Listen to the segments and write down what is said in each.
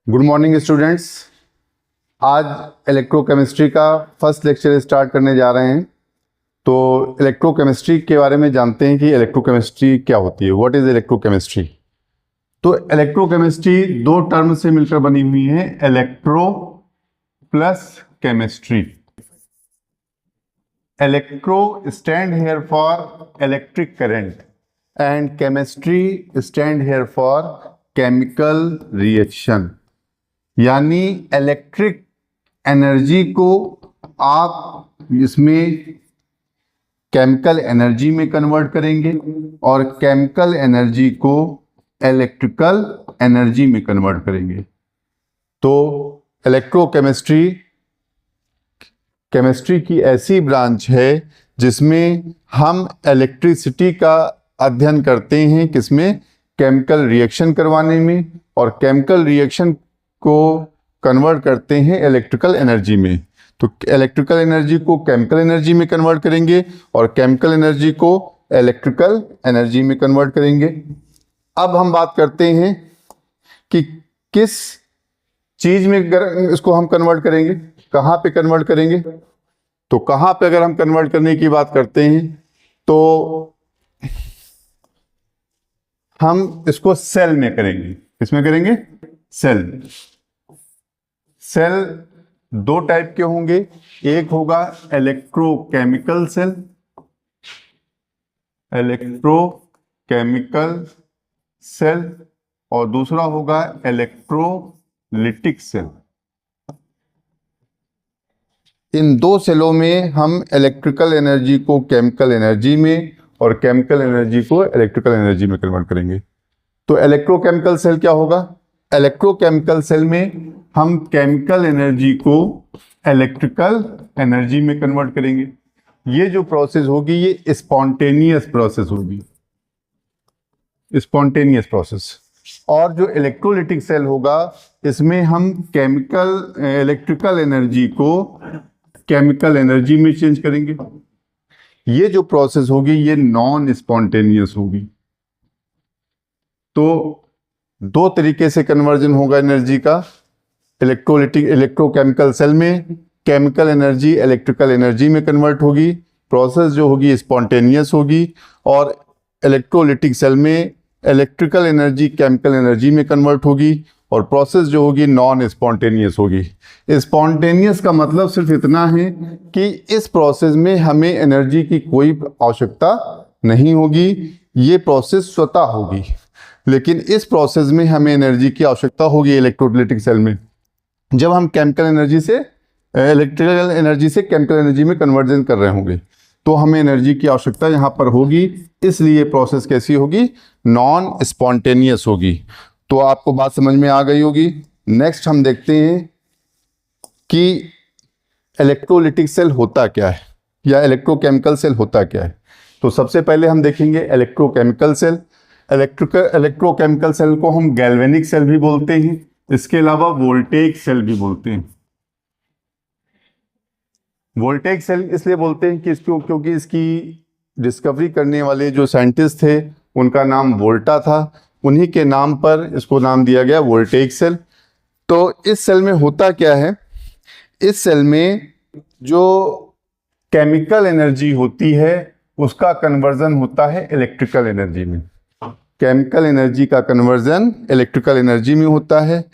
Good morning students. आज electrochemistry का first lecture start करने जा रहे हैं। तो इलेक्ट्रोकेमिस्ट्री के बारे में जानते हैं कि इलेक्ट्रोकेमिस्ट्री क्या होती है। What is electrochemistry? तो इलेक्ट्रोकेमिस्ट्री दो टर्म से मिलकर बनी हुई है, electro plus chemistry. Electro stand here for electric current and chemistry stand here for chemical reaction. यानी इलेक्ट्रिक एनर्जी को आप इसमें केमिकल एनर्जी में कन्वर्ट करेंगे और केमिकल एनर्जी को इलेक्ट्रिकल एनर्जी में कन्वर्ट करेंगे। तो इलेक्ट्रोकेमिस्ट्री केमिस्ट्री की ऐसी ब्रांच है जिसमें हम इलेक्ट्रिसिटी का अध्ययन करते हैं, किसमें? केमिकल रिएक्शन करवाने में, और केमिकल रिएक्शन को कन्वर्ट करते हैं इलेक्ट्रिकल एनर्जी में। तो इलेक्ट्रिकल एनर्जी को केमिकल एनर्जी में कन्वर्ट करेंगे और केमिकल एनर्जी को इलेक्ट्रिकल एनर्जी में कन्वर्ट करेंगे। अब हम बात करते हैं कि किस चीज में इसको हम कन्वर्ट करेंगे, कहाँ पे कन्वर्ट करेंगे। तो कहाँ पे अगर हम कन्वर्ट करने की बात करते हैं तो हम इसको सेल में करेंगे। किसमें करेंगे? सेल। सेल दो टाइप के होंगे, एक होगा इलेक्ट्रोकेमिकल सेल, इलेक्ट्रोकेमिकल सेल, और दूसरा होगा इलेक्ट्रोलिटिक सेल। इन दो सेलों में हम इलेक्ट्रिकल एनर्जी को केमिकल एनर्जी में और केमिकल एनर्जी को इलेक्ट्रिकल एनर्जी में कन्वर्ट करेंगे। तो इलेक्ट्रोकेमिकल सेल क्या होगा? इलेक्ट्रोकेमिकल सेल में हम केमिकल एनर्जी को इलेक्ट्रिकल एनर्जी में कन्वर्ट करेंगे। ये जो प्रोसेस होगी ये स्पॉन्टेनियस प्रोसेस होगी, स्पॉन्टेनियस प्रोसेस। और जो इलेक्ट्रोलिटिक सेल होगा इसमें हम इलेक्ट्रिकल एनर्जी को केमिकल एनर्जी में चेंज करेंगे। ये जो प्रोसेस होगी ये नॉन स्पॉन्टेनियस होगी। तो दो तरीके से कन्वर्जन होगा एनर्जी का। इलेक्ट्रोकेमिकल सेल में केमिकल एनर्जी इलेक्ट्रिकल एनर्जी में कन्वर्ट होगी, प्रोसेस जो होगी स्पॉन्टेनियस होगी। और इलेक्ट्रोलिटिक सेल में इलेक्ट्रिकल एनर्जी केमिकल एनर्जी में कन्वर्ट होगी और प्रोसेस जो होगी नॉन स्पॉन्टेनियस होगी। स्पॉन्टेनियस का मतलब सिर्फ इतना है कि इस प्रोसेस में हमें एनर्जी की कोई आवश्यकता नहीं होगी, ये प्रोसेस स्वतः होगी। लेकिन इस प्रोसेस में हमें एनर्जी की आवश्यकता होगी इलेक्ट्रोलिटिक सेल में, जब हम केमिकल एनर्जी से इलेक्ट्रिकल एनर्जी से केमिकल एनर्जी में कन्वर्जन कर रहे होंगे तो हमें एनर्जी की आवश्यकता यहाँ पर होगी। इसलिए प्रोसेस कैसी होगी? नॉन स्पॉन्टेनियस होगी। तो आपको बात समझ में आ गई होगी। नेक्स्ट हम देखते हैं कि इलेक्ट्रोलिटिक सेल होता क्या है या इलेक्ट्रोकेमिकल सेल होता क्या है। तो सबसे पहले हम देखेंगे इलेक्ट्रोकेमिकल सेल। इलेक्ट्रोकेमिकल सेल को हम गैल्वेनिक सेल भी बोलते हैं, इसके अलावा वोल्टेइक सेल भी बोलते हैं। वोल्टेइक सेल इसलिए बोलते हैं कि क्योंकि इसकी डिस्कवरी करने वाले जो साइंटिस्ट थे उनका नाम वोल्टा था, उन्हीं के नाम पर इसको नाम दिया गया वोल्टेइक सेल। तो इस सेल में होता क्या है? इस सेल में जो केमिकल एनर्जी होती है उसका कन्वर्जन होता है इलेक्ट्रिकल एनर्जी में। केमिकल एनर्जी का कन्वर्जन इलेक्ट्रिकल एनर्जी में होता है।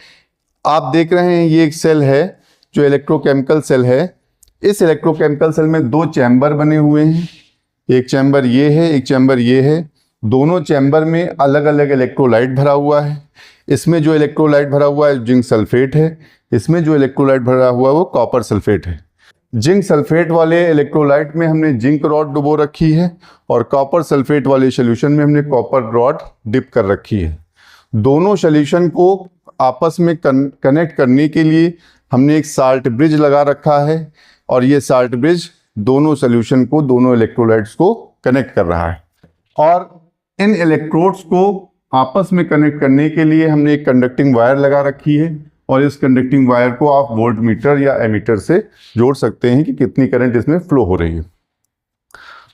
आप देख रहे हैं ये एक सेल है जो इलेक्ट्रोकेमिकल सेल है। इस इलेक्ट्रोकेमिकल सेल में दो चैम्बर बने हुए हैं, एक चैम्बर ये है, एक चैम्बर ये है। दोनों चैम्बर में अलग अलग इलेक्ट्रोलाइट भरा हुआ है। इसमें जो इलेक्ट्रोलाइट भरा हुआ है जिंक सल्फेट है, इसमें जो इलेक्ट्रोलाइट भरा हुआ है वो कॉपर सल्फेट है। जिंक सल्फेट वाले इलेक्ट्रोलाइट में हमने जिंक रॉड डुबो रखी है और कॉपर सल्फेट वाले सोल्यूशन में हमने कॉपर रॉड डिप कर रखी है। दोनों सोल्यूशन को आपस में कनेक्ट करने के लिए हमने एक साल्ट ब्रिज लगा रखा है और ये साल्ट ब्रिज दोनों सोल्यूशन को, दोनों इलेक्ट्रोलाइट्स को कनेक्ट कर रहा है। और इन इलेक्ट्रोड्स को आपस में कनेक्ट करने के लिए हमने एक कंडक्टिंग वायर लगा रखी है और इस कंडक्टिंग वायर को आप वोल्ट मीटर या एमीटर से जोड़ सकते हैं कि कितनी करंट इसमें फ्लो हो रही है।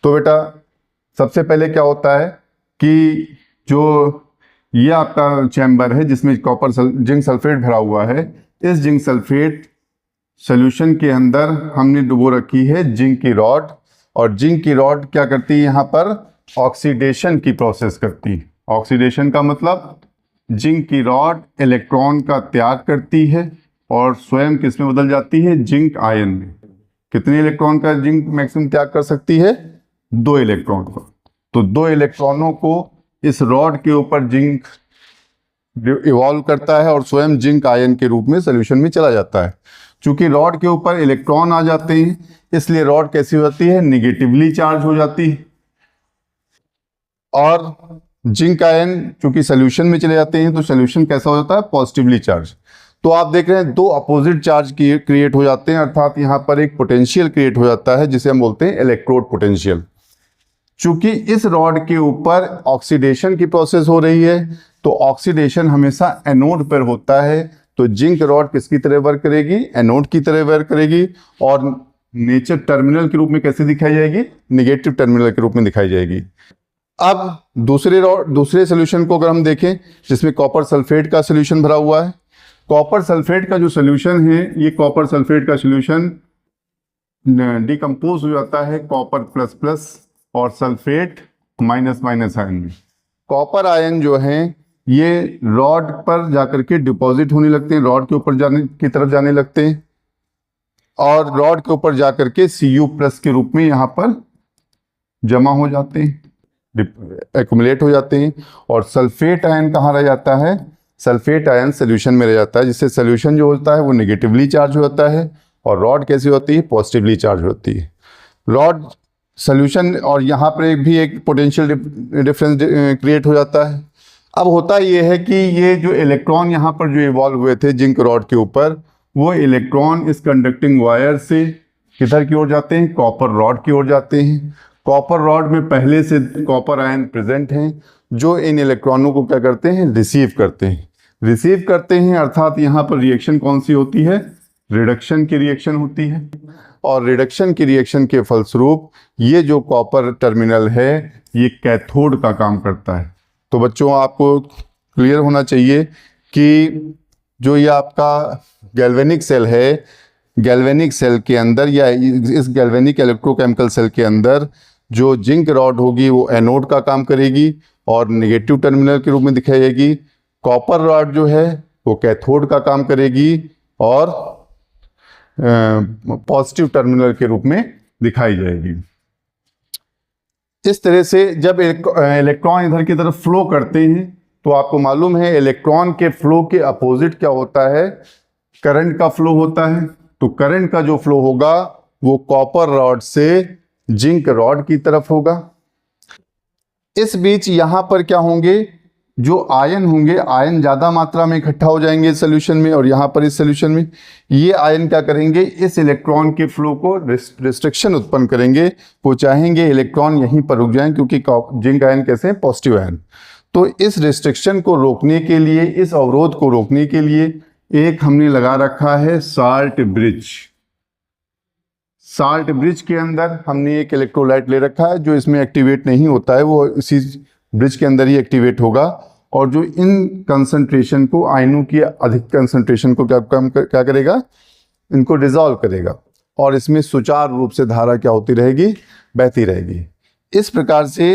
तो बेटा सबसे पहले क्या होता है कि जो ये आपका चैम्बर है जिसमें कॉपर जिंक सल्फेट भरा हुआ है। इस जिंक सल्फेट सॉल्यूशन के अंदर हमने डुबो रखी है जिंक की रॉड, और जिंक की रॉड क्या करती है, यहाँ पर ऑक्सीडेशन की प्रोसेस करती है। ऑक्सीडेशन का मतलब जिंक की रॉड इलेक्ट्रॉन का त्याग करती है और स्वयं किस में बदल जाती है, जिंक आयन में। कितने इलेक्ट्रॉन का जिंक मैक्सिमम त्याग कर सकती है, 2 इलेक्ट्रॉन का। तो 2 इलेक्ट्रॉनों को इस रॉड के ऊपर जिंक इवॉल्व करता है और स्वयं जिंक आयन के रूप में सॉल्यूशन में चला जाता है। चूंकि रॉड के ऊपर इलेक्ट्रॉन आ जाते हैं, इसलिए रॉड कैसी होती है, निगेटिवली चार्ज हो जाती है। और जिंक आयन चूंकि सॉल्यूशन में चले जाते हैं तो सॉल्यूशन कैसा हो जाता है, पॉजिटिवली चार्ज। तो आप देख रहे हैं 2 अपोजिट चार्ज क्रिएट हो जाते हैं, अर्थात यहाँ पर एक पोटेंशियल क्रिएट हो जाता है जिसे हम बोलते हैं इलेक्ट्रोड पोटेंशियल। चूंकि इस रॉड के ऊपर ऑक्सीडेशन की प्रोसेस हो रही है, तो ऑक्सीडेशन हमेशा एनोड पर होता है, तो जिंक रॉड किसकी तरह वर्क करेगी, एनोड की तरह वर्क करेगी। और नेचर टर्मिनल के रूप में कैसे दिखाई जाएगी, निगेटिव टर्मिनल के रूप में दिखाई जाएगी। अब दूसरे सॉल्यूशन को अगर हम देखें जिसमें कॉपर सल्फेट का सॉल्यूशन भरा हुआ है, कॉपर सल्फेट का जो सॉल्यूशन है, ये कॉपर सल्फेट का सॉल्यूशन डिकम्पोज हो जाता है कॉपर प्लस प्लस और सल्फेट माइनस माइनस आयन में। कॉपर आयन जो है ये रॉड पर जाकर के डिपॉजिट होने लगते हैं, रॉड के ऊपर जाने लगते हैं, और रॉड के ऊपर जाकर के Cu+ के रूप में यहाँ पर जमा हो जाते हैं, एक्युमुलेट हो जाते हैं। और सल्फेट आयन कहाँ रह जाता है, सल्फेट आयन सोल्यूशन में रह जाता है, जिससे सोल्यूशन जो होता है वो नेगेटिवली चार्ज हो जाता है और रॉड कैसी होती है, पॉजिटिवली चार्ज होती है। रॉड सोल्यूशन और यहाँ पर भी एक पोटेंशियल डिफरेंस क्रिएट हो जाता है। अब होता ये है कि ये जो इलेक्ट्रॉन यहाँ पर जो इवॉल्व हुए थे जिंक रॉड के ऊपर, वो इलेक्ट्रॉन इस कंडक्टिंग वायर से किधर की ओर जाते हैं, कॉपर रॉड की ओर जाते हैं। कॉपर रॉड में पहले से कॉपर आयन प्रेजेंट हैं जो इन इलेक्ट्रॉनों को क्या करते हैं, रिसीव करते हैं। अर्थात यहाँ पर रिएक्शन कौन सी होती है, रिडक्शन की रिएक्शन होती है। और रिडक्शन की रिएक्शन के फलस्वरूप ये जो कॉपर टर्मिनल है ये कैथोड का काम करता है। तो बच्चों आपको क्लियर होना चाहिए कि जो ये आपका गैल्वेनिक सेल है, गैल्वेनिक सेल के अंदर या इस गैल्वेनिक इलेक्ट्रोकेमिकल सेल के अंदर जो जिंक रॉड होगी वो एनोड का काम करेगी और नेगेटिव टर्मिनल के रूप में दिखाई जाएगी। कॉपर रॉड जो है वो कैथोड का काम करेगी और पॉजिटिव टर्मिनल के रूप में दिखाई जाएगी। इस तरह से जब इलेक्ट्रॉन इधर की तरफ फ्लो करते हैं तो आपको मालूम है इलेक्ट्रॉन के फ्लो के अपोजिट क्या होता है, करंट का फ्लो होता है। तो करंट का जो फ्लो होगा वो कॉपर रॉड से जिंक रॉड की तरफ होगा। इस बीच यहां पर क्या होंगे, जो आयन होंगे, आयन ज्यादा मात्रा में इकट्ठा हो जाएंगे इस सोल्यूशन में, और यहां पर इस सोल्यूशन में ये आयन क्या करेंगे, इस इलेक्ट्रॉन के फ्लो को रिस्ट्रिक्शन उत्पन्न करेंगे। वो चाहेंगे इलेक्ट्रॉन यहीं पर रुक जाएं क्योंकि जिंक आयन कैसे हैं, पॉजिटिव आयन। तो इस रिस्ट्रिक्शन को रोकने के लिए, इस अवरोध को रोकने के लिए एक हमने लगा रखा है साल्ट ब्रिज। साल्ट ब्रिज के अंदर हमने एक इलेक्ट्रोलाइट ले रखा है जो इसमें एक्टिवेट नहीं होता है, वो इसी ब्रिज के अंदर ही एक्टिवेट होगा, और जो इन कंसंट्रेशन को, आयनों की अधिक कंसंट्रेशन को क्या करेगा, इनको डिसॉल्व करेगा, और इसमें सुचारू रूप से धारा क्या होती रहेगी, बहती रहेगी। इस प्रकार से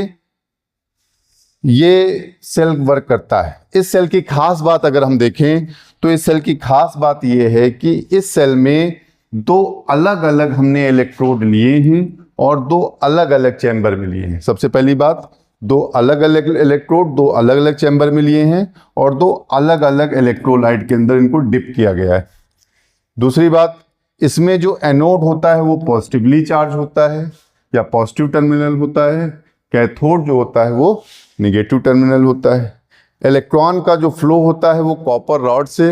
ये सेल वर्क करता है। इस सेल की खास बात अगर हम देखें तो इस सेल की खास बात ये है कि इस सेल में 2 अलग अलग हमने इलेक्ट्रोड लिए हैं और 2 अलग अलग चैम्बर में लिए हैं। सबसे पहली बात, 2 अलग अलग इलेक्ट्रोड 2 अलग अलग चैम्बर में लिए हैं और 2 अलग अलग इलेक्ट्रोलाइट के अंदर इनको डिप किया गया है। दूसरी बात, इसमें जो एनोड होता है वो पॉजिटिवली चार्ज होता है या पॉजिटिव टर्मिनल होता है, कैथोड जो होता है वो नेगेटिव टर्मिनल होता है। इलेक्ट्रॉन का जो फ्लो होता है वो कॉपर रॉड से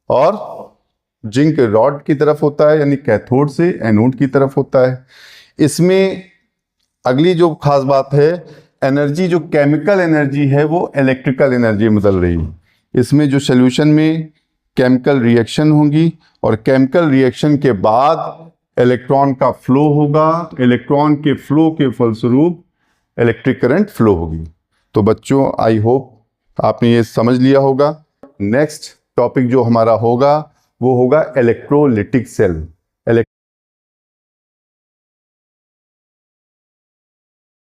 और जिंक रॉड की तरफ होता है, यानी कैथोड से एनोड की तरफ होता है। इसमें अगली जो खास बात है, एनर्जी, जो केमिकल एनर्जी है वो इलेक्ट्रिकल एनर्जी में बदल रही है। इसमें जो सॉल्यूशन में केमिकल रिएक्शन होगी और केमिकल रिएक्शन के बाद इलेक्ट्रॉन का फ्लो होगा, इलेक्ट्रॉन के फ्लो के फलस्वरूप इलेक्ट्रिक करंट फ्लो होगी। तो बच्चों, आई होप आपने ये समझ लिया होगा। नेक्स्ट टॉपिक जो हमारा होगा वो होगा इलेक्ट्रोलिटिक सेल।